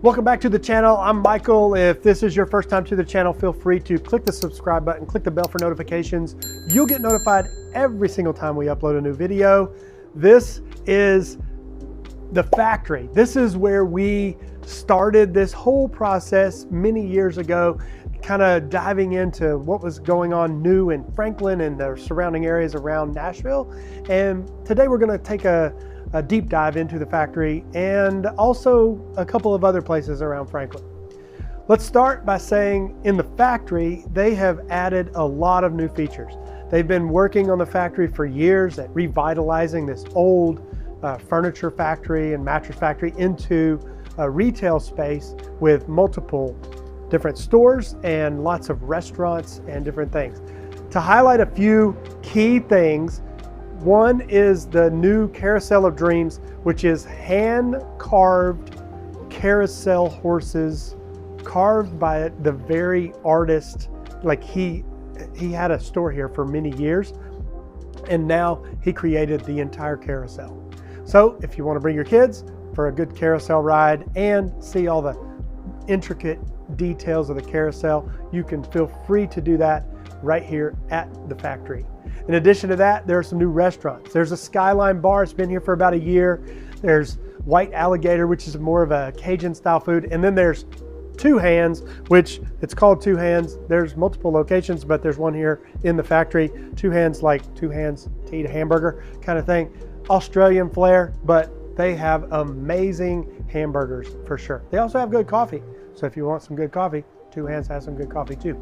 Welcome back to the channel. I'm Michael. If this is your first time to the channel, feel free to click the subscribe button, click the bell for notifications. You'll get notified every single time we upload a new video. This is the factory. This is where we started this whole process many years ago, kind of diving into what was going on new in Franklin and the surrounding areas around Nashville. And today we're going to take a deep dive into the factory and also a couple of other places around Franklin. Let's start by saying in the factory, they have added a lot of new features. They've been working on the factory for years at revitalizing this old furniture factory and mattress factory into a retail space with multiple different stores and lots of restaurants and different things. To highlight a few key things, one is the new Carousel of Dreams, which is hand-carved carousel horses, carved by the very artist. Like he had a store here for many years, and now he created the entire carousel. So if you want to bring your kids for a good carousel ride and see all the intricate details of the carousel, you can feel free to do that right here at the factory. In addition to that, there are some new restaurants. There's a Skyline Bar, it's been here for about a year. There's White Alligator, which is more of a Cajun style food. And then there's Two Hands, which it's called Two Hands. There's multiple locations, but there's one here in the factory. Two Hands, like two hands to eat a hamburger kind of thing. Australian flair, but they have amazing hamburgers for sure. They also have good coffee. So if you want some good coffee, Two Hands has some good coffee too.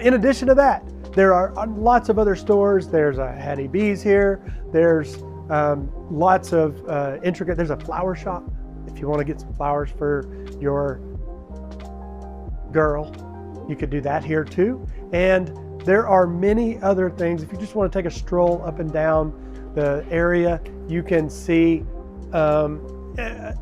In addition to that, there are lots of other stores. There's a Hattie B's here. There's lots of intricate, there's a flower shop. If you want to get some flowers for your girl, you could do that here too. And there are many other things. If you just want to take a stroll up and down the area, you can see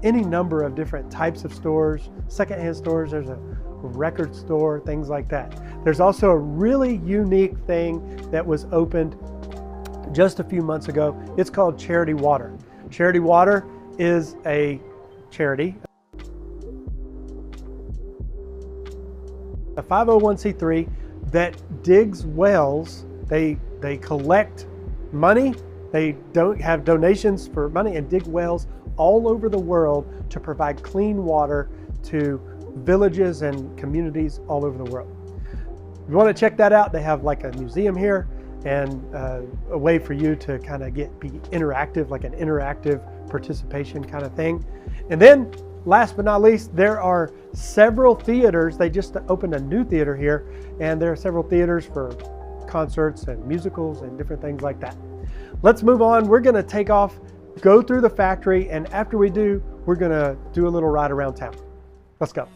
any number of different types of stores, secondhand stores. There's a record store, things like that. There's also a really unique thing that was opened just a few months ago. It's called Charity Water. Charity Water is a charity, a 501c3 that digs wells. They collect money. They don't have donations for money and dig wells all over the world to provide clean water to villages and communities all over the world. If you want to check that out, they have like a museum here and a way for you to kind of be interactive, like an interactive participation kind of thing. And then last but not least, there are several theaters. They just opened a new theater here, and there are several theaters for concerts and musicals and different things like that. Let's move on. We're going to take off, go through the factory, and after we do, we're going to do a little ride around town. Let's go.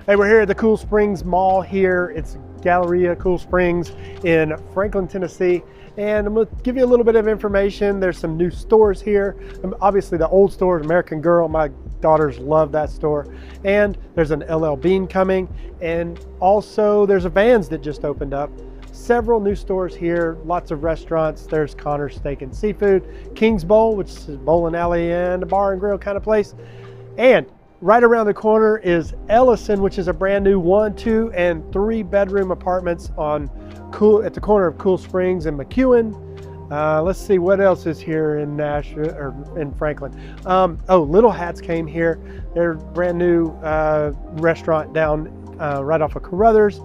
Hey, we're here at the Cool Springs Mall here. It's Galleria Cool Springs in Franklin, Tennessee. And I'm gonna give you a little bit of information. There's some new stores here. Obviously the old store, American Girl, my daughters love that store. And there's an LL Bean coming. And also there's a Vans that just opened up. Several new stores here, lots of restaurants. There's Connor's Steak and Seafood, King's Bowl, which is a bowling alley and a bar and grill kind of place. And right around the corner is Ellison, which is a brand new 1, 2, and 3 bedroom apartments at the corner of Cool Springs and McEwen. Let's see what else is here in Nashville or in Franklin. Oh, Little Hats came here. They're brand new restaurant down right off of Carruthers.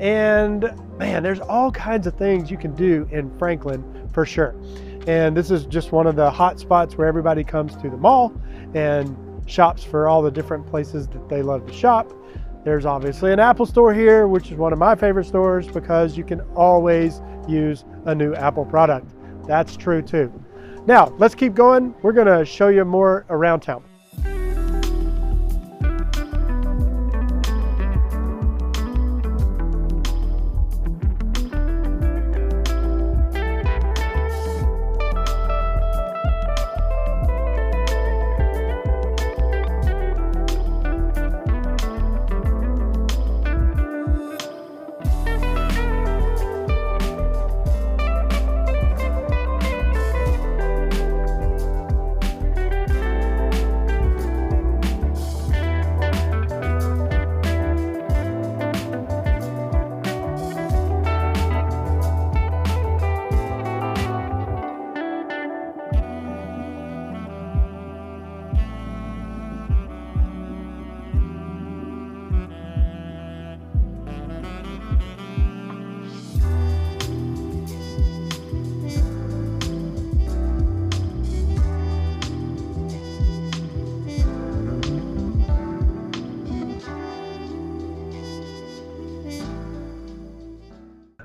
And man, there's all kinds of things you can do in Franklin for sure. And this is just one of the hot spots where everybody comes to the mall and shops for all the different places that they love to shop. There's obviously an Apple store here, which is one of my favorite stores because you can always use a new Apple product. That's true too. Now, let's keep going. We're gonna show you more around town.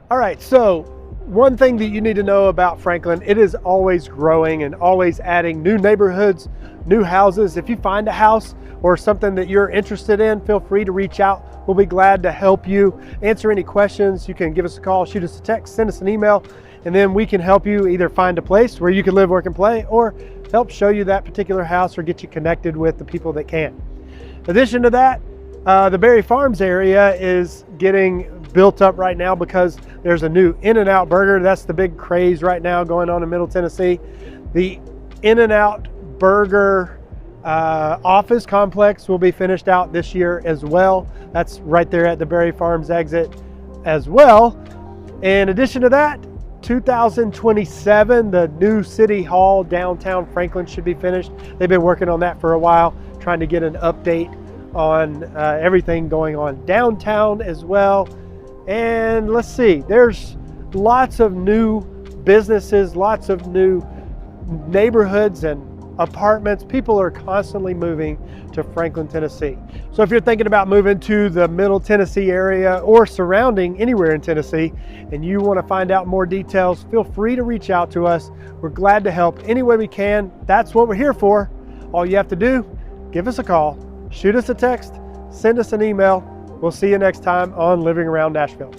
All right, so one thing that you need to know about Franklin, it is always growing and always adding new neighborhoods, new houses. If you find a house or something that you're interested in, feel free to reach out. We'll be glad to help you answer any questions. You can give us a call, shoot us a text, send us an email, and then we can help you either find a place where you can live, work, and play, or help show you that particular house or get you connected with the people that can. In addition to that, the Berry Farms area is getting built up right now because there's a new In-N-Out burger. That's the big craze right now going on in Middle Tennessee. The In-N-Out burger office complex will be finished out this year as well. That's right there at the Berry Farms exit as well. In addition to that, 2027, the new City Hall downtown Franklin should be finished. They've been working on that for a while, trying to get an update on everything going on downtown as well. And let's see, there's lots of new businesses, lots of new neighborhoods and apartments. People are constantly moving to Franklin, Tennessee. So if you're thinking about moving to the Middle Tennessee area or surrounding anywhere in Tennessee and you want to find out more details, feel free to reach out to us. We're glad to help any way we can. That's what we're here for. All you have to do, give us a call, shoot us a text, send us an email. We'll see you next time on Living Around Nashville.